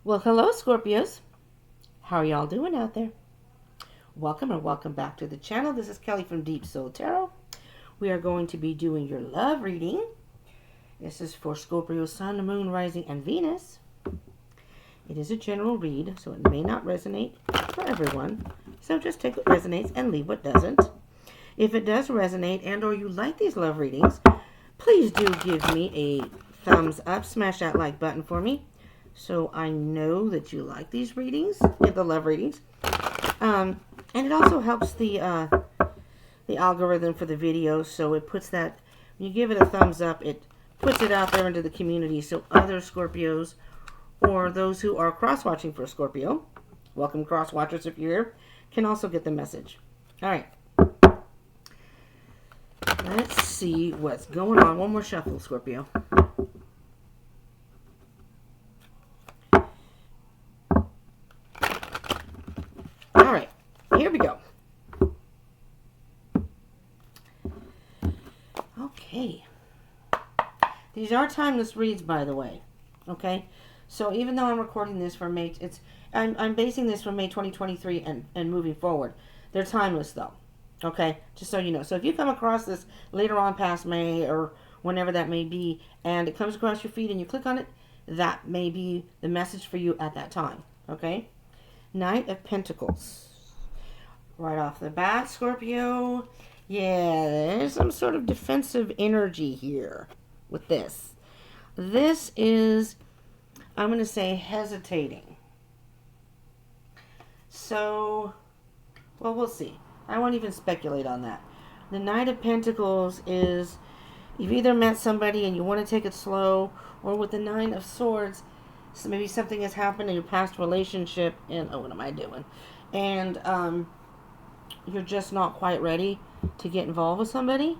Well, hello, Scorpios. How are y'all doing out there? Welcome and welcome back to the channel. This is Kelly from Deep Soul Tarot. We are going to be doing your love reading. This is for Scorpio, Sun, Moon, Rising, and Venus. It is a general read, so it may not resonate for everyone. So just take what resonates and leave what doesn't. If it does resonate and or you like these love readings, please do give me a thumbs up. Smash that like button for me, so I know that you like these readings, the love readings. And it also helps the algorithm for the video, so it puts that, when you give it a thumbs up, it puts it out there into the community, so other Scorpios or those who are cross-watching for Scorpio, welcome cross-watchers if you're here, can also get the message. All right. Let's see what's going on. One more shuffle, Scorpio. All right, here we go. Okay. These are timeless reads, by the way. Okay, so even though I'm recording this for May, I'm basing this from May 2023 and moving forward. They're timeless, though. Okay, just so you know. So if you come across this later on past May or whenever that may be, and it comes across your feed and you click on it, that may be the message for you at that time. Okay, Knight of Pentacles. Right off the bat, Scorpio. Yeah, there's some sort of defensive energy here with this. This is, I'm going to say, hesitating. So, well, we'll see. I won't even speculate on that. The Knight of Pentacles is, you've either met somebody and you want to take it slow, or with the Nine of Swords, so maybe something has happened in your past relationship, and, oh, what am I doing? And, you're just not quite ready to get involved with somebody.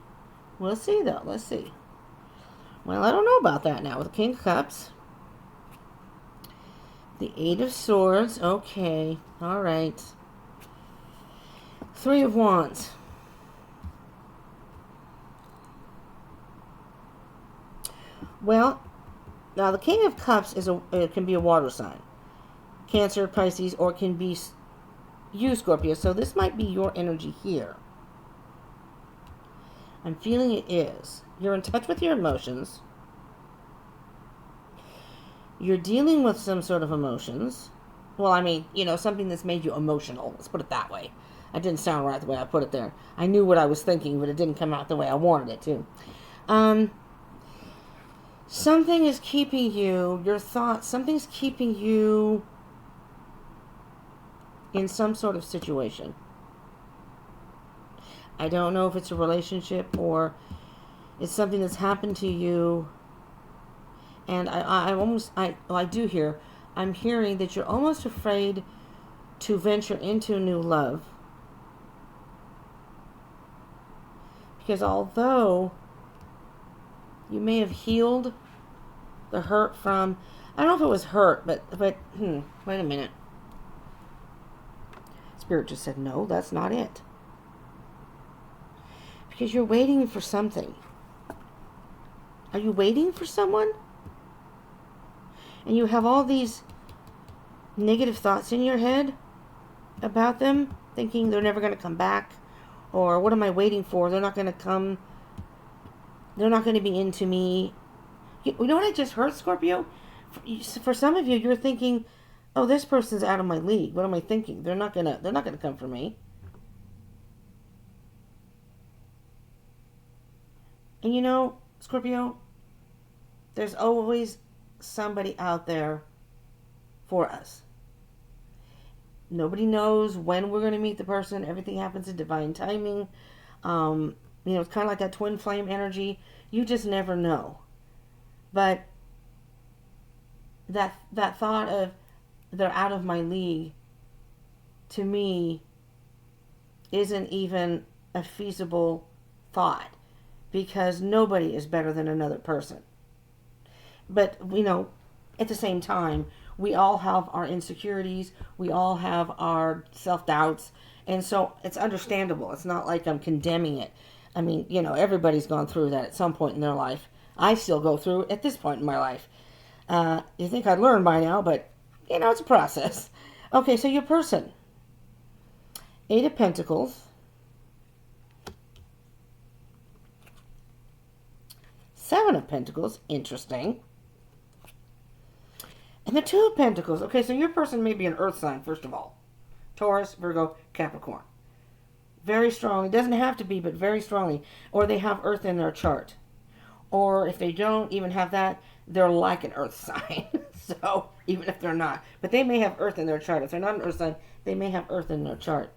We'll see, though. Let's see. Well, I don't know about that now with the King of Cups. The Eight of Swords. Okay. All right. Three of Wands. Well, now the King of Cups can be a water sign. Cancer, Pisces, or it can be you, Scorpio. So this might be your energy here. I'm feeling it is. You're in touch with your emotions. You're dealing with some sort of emotions. Well, I mean, something that's made you emotional. Let's put it that way. I didn't sound right the way I put it there. I knew what I was thinking, but it didn't come out the way I wanted it to. Something is keeping you, your thoughts, something's keeping you in some sort of situation. I don't know if it's a relationship or it's something that's happened to you. And I do hear, I'm hearing that you're almost afraid to venture into new love. Because although you may have healed the hurt from, I don't know if it was hurt, but wait a minute. Spirit just said, no, that's not it. Because you're waiting for something. Are you waiting for someone? And you have all these negative thoughts in your head about them, thinking they're never going to come back, or what am I waiting for? They're not going to come. They're not going to be into me. You know what I just heard, Scorpio? For some of you, you're thinking, oh, this person's out of my league. What am I thinking? They're not gonna come for me. And Scorpio, there's always somebody out there for us. Nobody knows when we're going to meet the person. Everything happens in divine timing. It's kind of like that twin flame energy. You just never know. But that thought of they're out of my league, to me, isn't even a feasible thought, because nobody is better than another person. But, at the same time, we all have our insecurities, we all have our self-doubts, and so it's understandable. It's not like I'm condemning it. I mean, everybody's gone through that at some point in their life. I still go through at this point in my life. You think I'd learn by now, but, You know, it's a process. Okay, so your person. 8 of Pentacles. 7 of Pentacles. Interesting. And the 2 of Pentacles. Okay, so your person may be an earth sign, first of all. Taurus, Virgo, Capricorn. Very strong. It doesn't have to be, but very strongly. Or they have earth in their chart. Or if they don't even have that, they're like an earth sign. So, even if they're not. But they may have earth in their chart. If they're not an earth sign, they may have earth in their chart.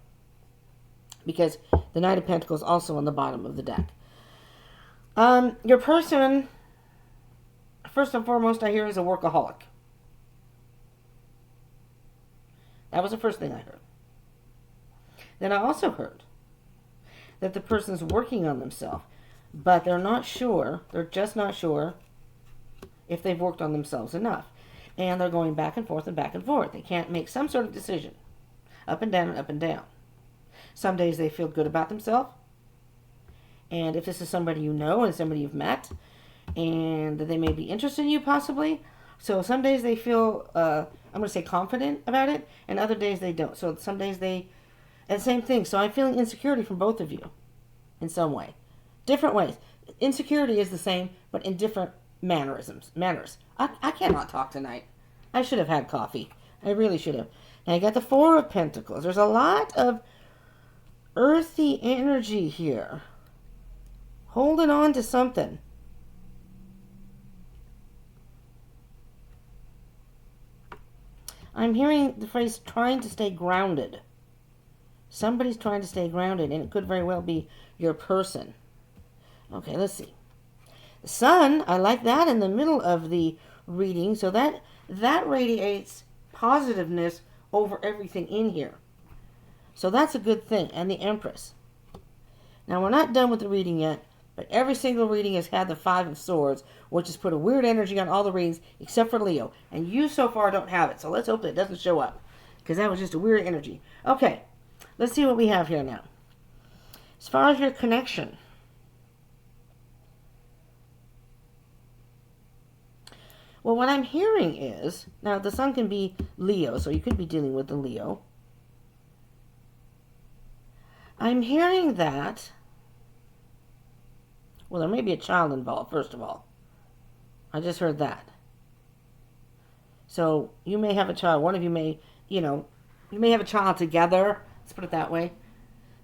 Because the Knight of Pentacles also on the bottom of the deck. Your person, first and foremost, I hear is a workaholic. That was the first thing I heard. Then I also heard that the person's working on themselves, but they're not sure, they're just not sure if they've worked on themselves enough. And they're going back and forth and back and forth. They can't make some sort of decision. Up and down and up and down. Some days they feel good about themselves. And if this is somebody you know and somebody you've met, and they may be interested in you possibly. So some days they feel, I'm going to say confident about it, and other days they don't. So some days they, and same thing. So I'm feeling insecurity from both of you in some way. Different ways. Insecurity is the same, but in different manners. I cannot talk tonight. I should have had coffee. I really should have. Now I got the 4 of Pentacles. There's a lot of earthy energy here. Holding on to something. I'm hearing the phrase trying to stay grounded. Somebody's trying to stay grounded, and it could very well be your person. Okay, let's see. The Sun, I like that in the middle of the reading, so that radiates positiveness over everything in here. So that's a good thing. And the Empress. Now, we're not done with the reading yet, but every single reading has had the 5 of Swords, which has put a weird energy on all the readings, except for Leo. And you so far don't have it, so let's hope that it doesn't show up, because that was just a weird energy. Okay, let's see what we have here now. As far as your connection. Well, what I'm hearing is, now the Sun can be Leo, so you could be dealing with the Leo. I'm hearing that, well, there may be a child involved, first of all. I just heard that. So you may have a child. One of you may, you may have a child together. Let's put it that way.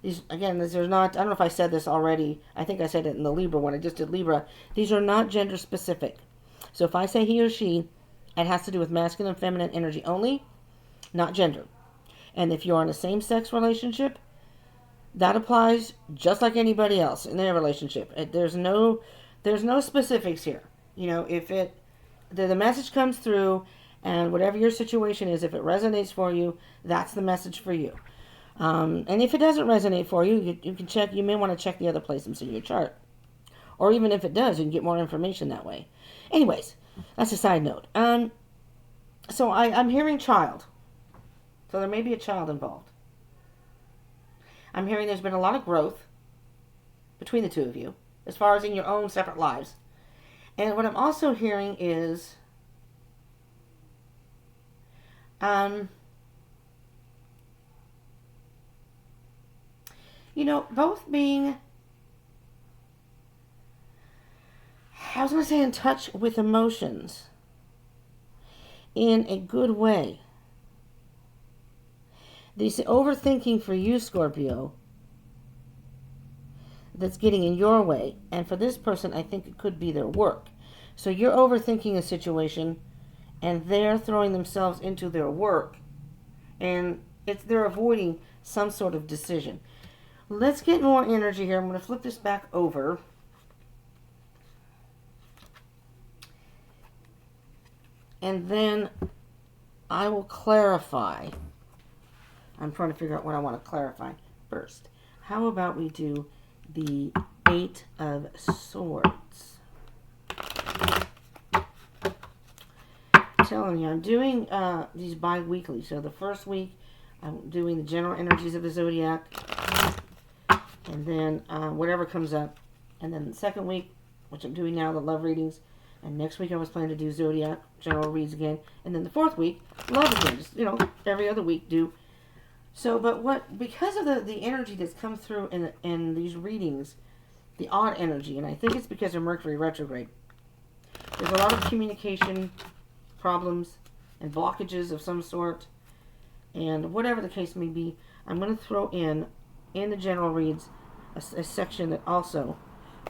There's not, I don't know if I said this already. I think I said it in the Libra one. I just did Libra. These are not gender specific. So if I say he or she, it has to do with masculine and feminine energy only, not gender. And if you're in a same-sex relationship, that applies just like anybody else in their relationship. There's no specifics here. If the message comes through, and whatever your situation is, if it resonates for you, that's the message for you. And if it doesn't resonate for you, you can check. You may want to check the other placements in your chart, or even if it does, you can get more information that way. Anyways, that's a side note. So I'm hearing child. So there may be a child involved. I'm hearing there's been a lot of growth between the two of you, as far as in your own separate lives. And what I'm also hearing is, both being, I was going to say, in touch with emotions in a good way. This overthinking for you, Scorpio, that's getting in your way. And for this person, I think it could be their work. So you're overthinking a situation, and they're throwing themselves into their work. And they're avoiding some sort of decision. Let's get more energy here. I'm going to flip this back over. And then I will clarify. I'm trying to figure out what I want to clarify first. How about we do the 8 of Swords? I'm telling you, I'm doing these bi-weekly. So the first week, I'm doing the general energies of the zodiac. And then whatever comes up. And then the second week, which I'm doing now, the love readings. And next week I was planning to do Zodiac general reads again. And then the fourth week, love again. Just, every other week do. So, because of the energy that's come through in these readings, the odd energy, and I think it's because of Mercury retrograde, there's a lot of communication problems and blockages of some sort. And whatever the case may be, I'm going to throw in the general reads, a section that also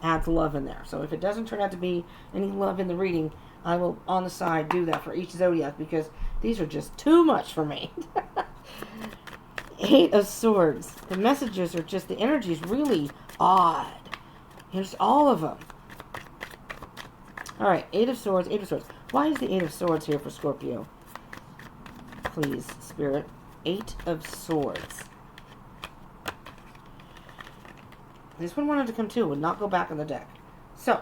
adds love in there. So if it doesn't turn out to be any love in the reading, I will on the side do that for each zodiac, because these are just too much for me. Eight of Swords. The messages are just, the energy is really odd. Here's all of them. Alright, Eight of Swords, Eight of Swords. Why is the Eight of Swords here for Scorpio? Please, Spirit. Eight of Swords. This one wanted to come too, would not go back on the deck. So,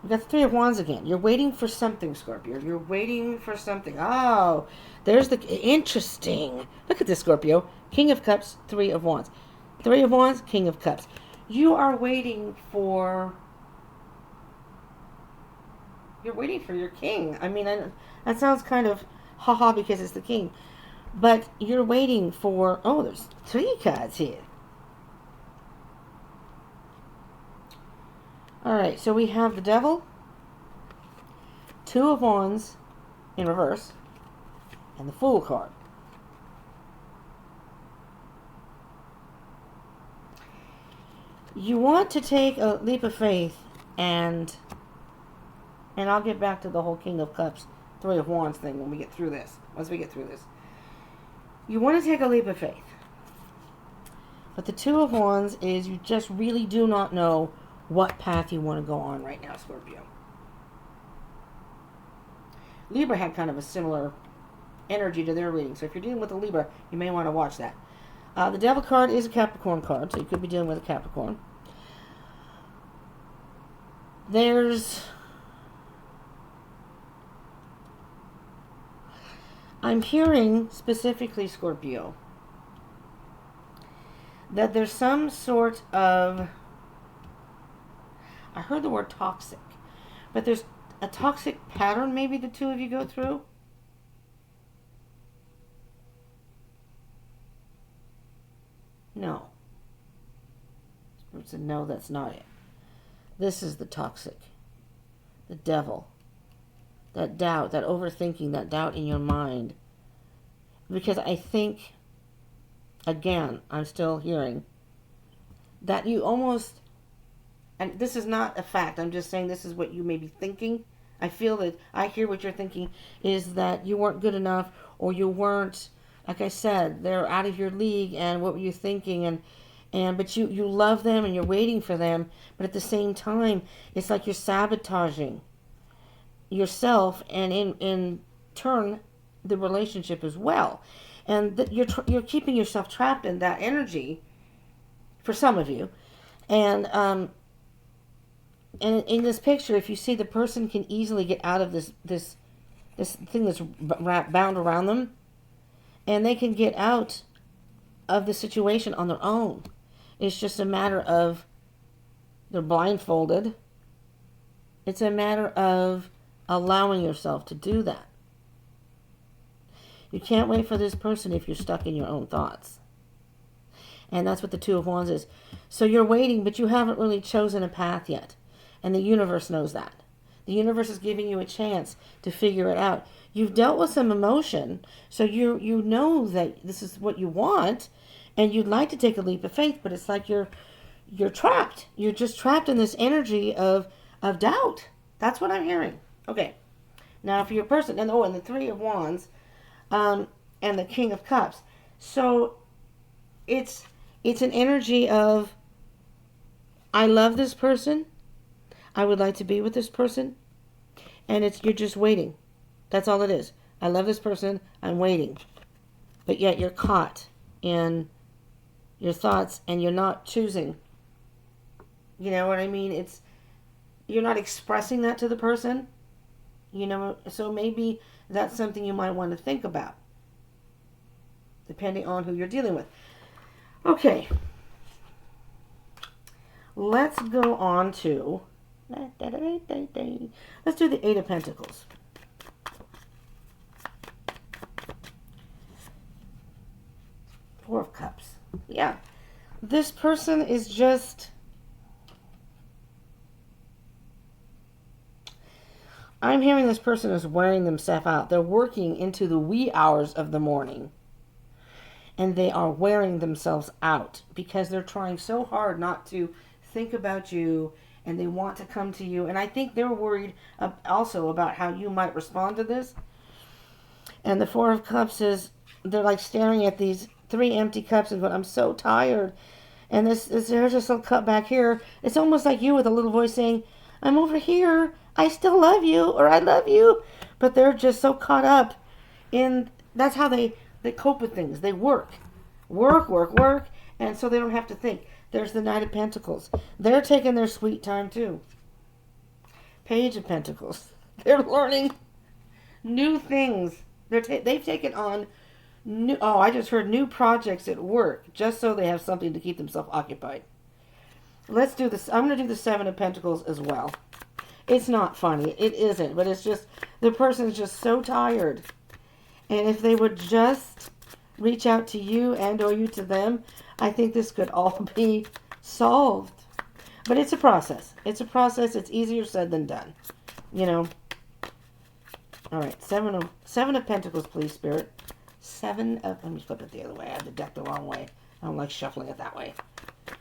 we got the Three of Wands again. You're waiting for something, Scorpio. You're waiting for something. Oh, there's the... Interesting. Look at this, Scorpio. King of Cups, Three of Wands. Three of Wands, King of Cups. You are waiting for... You're waiting for your king. I mean, that sounds kind of haha because it's the king. But you're waiting for... Oh, there's three cards here. Alright, so we have the Devil, Two of Wands in reverse, and the Fool card. You want to take a leap of faith, and I'll get back to the whole King of Cups, Three of Wands thing when we get through this. Once we get through this. You want to take a leap of faith. But the Two of Wands is you just really do not know what path you want to go on right now, Scorpio. Libra had kind of a similar energy to their reading. So if you're dealing with a Libra, you may want to watch that. The Devil card is a Capricorn card, so you could be dealing with a Capricorn. I'm hearing specifically, Scorpio, that there's some sort of... I heard the word toxic, but there's a toxic pattern maybe the two of you go through. No. Spirit said, no, that's not it. This is the toxic. The Devil. That doubt, that overthinking, that doubt in your mind. Because I think, again, I'm still hearing that you almost... And this is not a fact. I'm just saying this is what you may be thinking. I feel that I hear what you're thinking is that you weren't good enough, or you weren't, like I said, they're out of your league, and what were you thinking? But you love them and you're waiting for them, but at the same time, it's like you're sabotaging yourself and in turn the relationship as well. And that you're keeping yourself trapped in that energy for some of you. And in this picture, if you see, the person can easily get out of this thing that's bound around them, and they can get out of the situation on their own. It's just a matter of they're blindfolded. It's a matter of allowing yourself to do that. You can't wait for this person if you're stuck in your own thoughts. And that's what the Two of Wands is. So you're waiting, but you haven't really chosen a path yet. And the universe knows that. The universe is giving you a chance to figure it out. You've dealt with some emotion, so you know that this is what you want, and you'd like to take a leap of faith, but it's like you're trapped. You're just trapped in this energy of doubt. That's what I'm hearing. Okay. Now for your person, and the Three of Wands, and the King of Cups. So it's an energy of, I love this person. I would like to be with this person. And you're just waiting. That's all it is. I love this person. I'm waiting. But yet you're caught in your thoughts and you're not choosing. You know what I mean? You're not expressing that to the person. You know, so maybe that's something you might want to think about, depending on who you're dealing with. Okay. Let's go on to Let's do the Eight of Pentacles. Four of Cups. Yeah. This person is just... I'm hearing this person is wearing themselves out. They're working into the wee hours of the morning. And they are wearing themselves out because they're trying so hard not to think about you, and they want to come to you. And I think they're worried also about how you might respond to this. And the Four of Cups is, they're like staring at these three empty cups and going, I'm so tired. And there's just a cup back here. It's almost like you with a little voice saying, I'm over here. I still love you, or I love you. But they're just so caught up in, that's how they cope with things. They work. And so they don't have to think. There's the Knight of Pentacles. They're taking their sweet time too. Page of Pentacles. They're learning new things. They've taken on new, I just heard new projects at work, just so they have something to keep themselves occupied. Let's do this. I'm going to do the Seven of Pentacles as well. It's not funny. It isn't. But it's just, the person's just so tired. And if they would just reach out to you and or you to them, I think this could all be solved. But it's a process. It's a process. It's easier said than done. You know. All right. Seven of Pentacles, please, Spirit. Let me flip it the other way. I had the deck the wrong way. I don't like shuffling it that way. You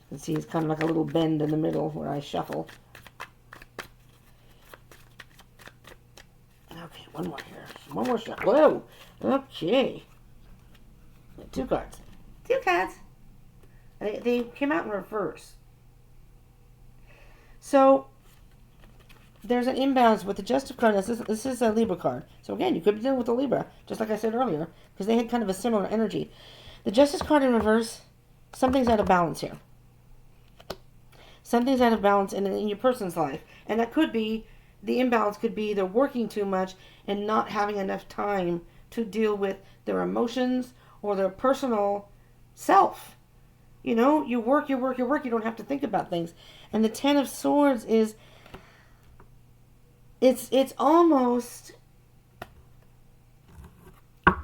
can see it's kind of like a little bend in the middle where I shuffle. Okay, one more here. One more shot. Whoa! Okay. Two cards. Two cards. They came out in reverse. So, there's an imbalance with the Justice card. This is a Libra card. So again, you could be dealing with a Libra, just like I said earlier, because they had kind of a similar energy. The Justice card in reverse, something's out of balance here. Something's out of balance in your person's life. And that could be, the imbalance could be they're working too much and not having enough time to deal with their emotions or their personal self. You know, you work, you don't have to think about things. And the Ten of Swords is, it's almost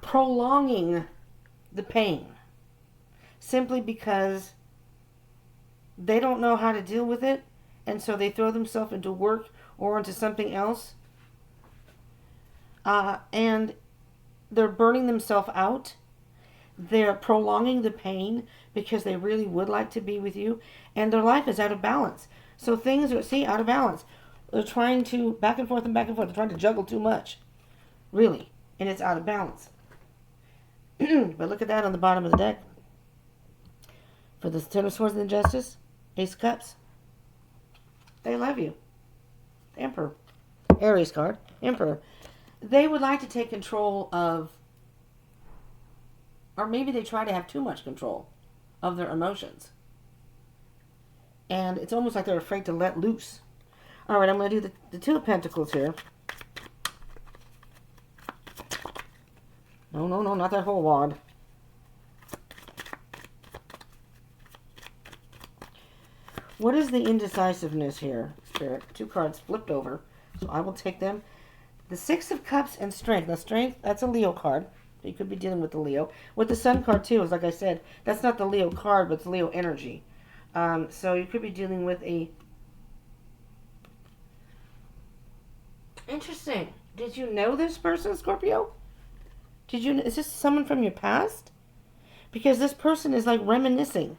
prolonging the pain. Simply because they don't know how to deal with it, and so they throw themselves into work or into something else. And they're burning themselves out. They're prolonging the pain because they really would like to be with you. And their life is out of balance. So things are, out of balance. They're trying to, back and forth. They're trying to juggle too much. Really. And it's out of balance. But look at that on the bottom of the deck. For the Ten of Swords and the Justice, Ace of Cups. They love you. The Emperor. Aries card. Emperor. They would like to take control of, or maybe they try to have too much control of their emotions. And it's almost like they're afraid to let loose. All right, I'm going to do the Two of Pentacles here. No, not that whole wad. What is the indecisiveness here, Spirit? Two cards flipped over, so I will take them. The Six of Cups and Strength. Now, Strength, that's a Leo card. You could be dealing with the Leo. With the Sun card, too, is like I said, that's not the Leo card, but it's Leo energy. So you could be dealing with a... Interesting. Did you know this person, Scorpio? Is this someone from your past? Because this person is like reminiscing.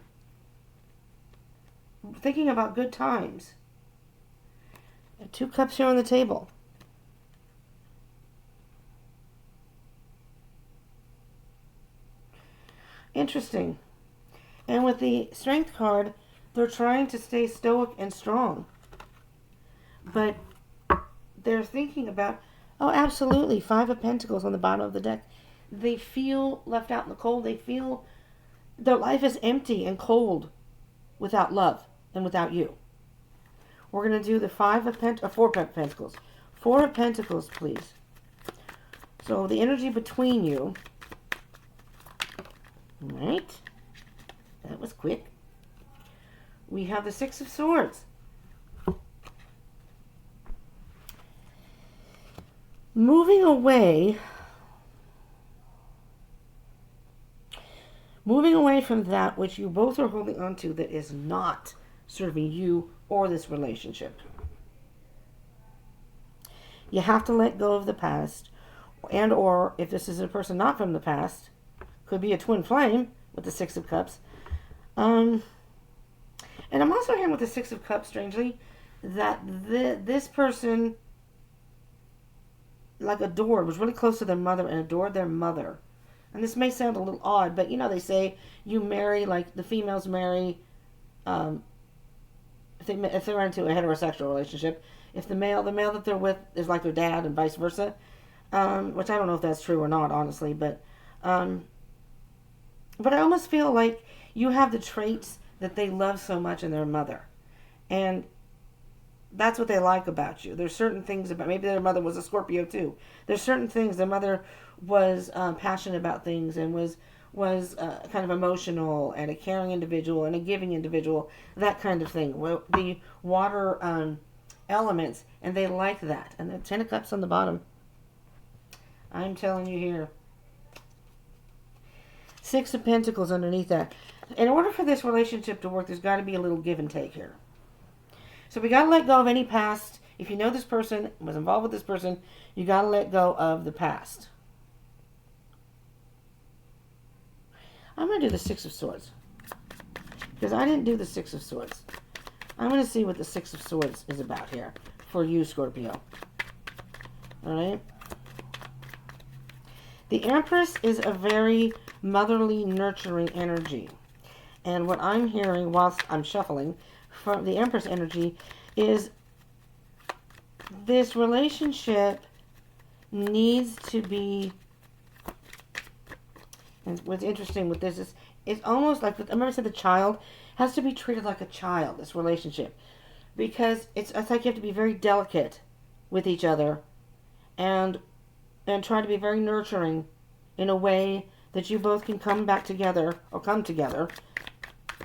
Thinking about good times. Two cups here on the table. Interesting. And with the Strength card, they're trying to stay stoic and strong. But they're thinking about, oh, absolutely, Five of Pentacles on the bottom of the deck. They feel left out in the cold. They feel their life is empty and cold without love and without you. We're going to do the Four of Pentacles. Four of Pentacles, please. So the energy between you. All right. That was quick. We have the Six of Swords. moving away from that which you both are holding on to that is not serving you or this relationship. You have to let go of the past, and or if this is a person not from the past, could be a twin flame with the Six of Cups. And I'm also hearing with the Six of Cups, strangely, that this person like adored, was really close to their mother and adored their mother. And this may sound a little odd, but you know, they say you marry, like the females marry, if they're into a heterosexual relationship, if the male that they're with is like their dad and vice versa, which I don't know if that's true or not, honestly, but I almost feel like you have the traits that they love so much in their mother. And that's what they like about you. There's certain things about, maybe their mother was a Scorpio too. There's certain things, their mother was passionate about things and was kind of emotional and a caring individual and a giving individual, that kind of thing. Well, the water elements, and they like that. And the Ten of Cups on the bottom. I'm telling you here. Six of Pentacles underneath that. In order for this relationship to work, there's got to be a little give and take here. So we got to let go of any past. If you know this person, was involved with this person, you got to let go of the past. I'm going to do the Six of Swords. Because I didn't do the Six of Swords. I'm going to see what the Six of Swords is about here for you, Scorpio. Alright? The Empress is a very motherly, nurturing energy. And what I'm hearing whilst I'm shuffling from the Empress energy is this relationship needs to be, and what's interesting with this is it's almost like, I remember I said the child has to be treated like a child, this relationship, because it's like you have to be very delicate with each other and try to be very nurturing in a way that you both can come back together or come together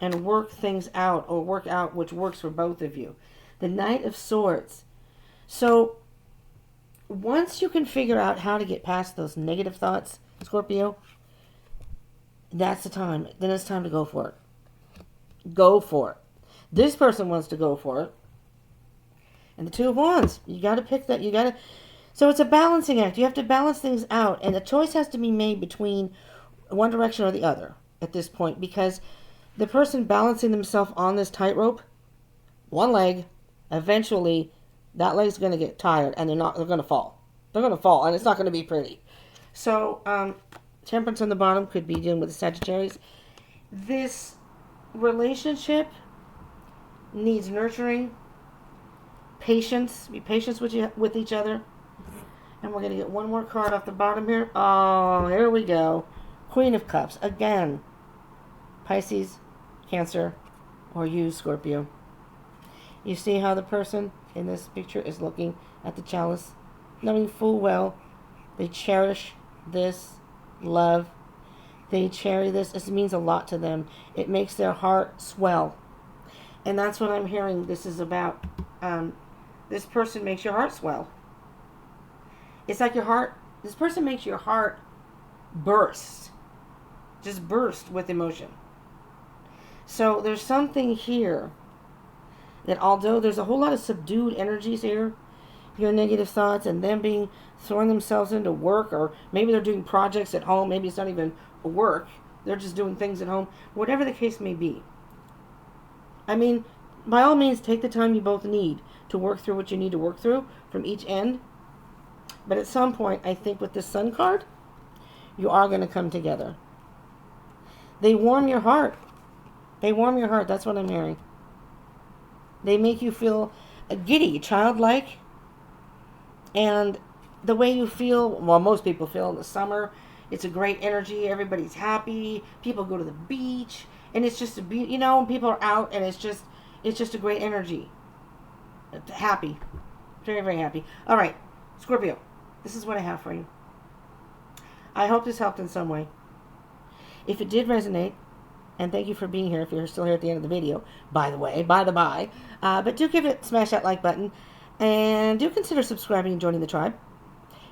and work things out, or work out which works for both of you. The Knight of Swords. So once you can figure out how to get past those negative thoughts, Scorpio, that's the time. Then it's time to go for it. Go for it. This person wants to go for it. And the Two of Wands. You got to pick that. You got to. So it's a balancing act. You have to balance things out. And a choice has to be made between one direction or the other at this point. Because the person balancing themselves on this tightrope, one leg, eventually that leg's going to get tired and they're going to fall. They're going to fall and it's not going to be pretty. So, Temperance on the bottom could be dealing with the Sagittarius. This relationship needs nurturing, patience. Be patient with each other. And we're going to get one more card off the bottom here. Oh, here we go. Queen of Cups. Again, Pisces, Cancer, or you, Scorpio. You see how the person in this picture is looking at the chalice, knowing full well they cherish this love. They cherish this. This means a lot to them. It makes their heart swell. And that's what I'm hearing this is about. This person makes your heart swell. It's like your heart, this person makes your heart burst. Just burst with emotion. So there's something here that although there's a whole lot of subdued energies here, your negative thoughts and them throwing themselves into work, or maybe they're doing projects at home, maybe it's not even work, they're just doing things at home, whatever the case may be. I mean, by all means, take the time you both need to work through what you need to work through from each end. But at some point, I think with this Sun card, you are going to come together. They warm your heart. They warm your heart. That's what I'm hearing. They make you feel giddy, childlike. And the way you feel, well, most people feel in the summer, it's a great energy. Everybody's happy. People go to the beach. And it's just people are out and it's just a great energy. Happy. Very, very happy. All right, Scorpio, this is what I have for you. I hope this helped in some way. If it did resonate, and thank you for being here if you're still here at the end of the video, by the way, but do smash that like button, and do consider subscribing and joining the tribe.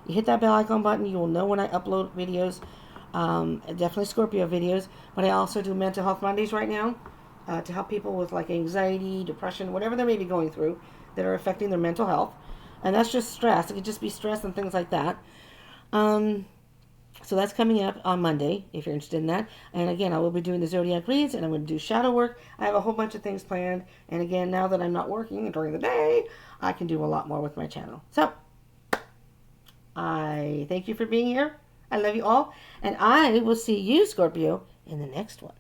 You hit that bell icon button, you will know when I upload videos. Definitely Scorpio videos, but I also do Mental Health Mondays right now to help people with like anxiety, depression, whatever they may be going through that are affecting their mental health. And that's just stress. It could just be stress and things like that. Um, so that's coming up on Monday if you're interested in that. And again, I will be doing the zodiac reads and I'm going to do shadow work. I have a whole bunch of things planned. And again, now that I'm not working during the day, I can do a lot more with my channel. So I thank you for being here. I love you all. And I will see you, Scorpio, in the next one.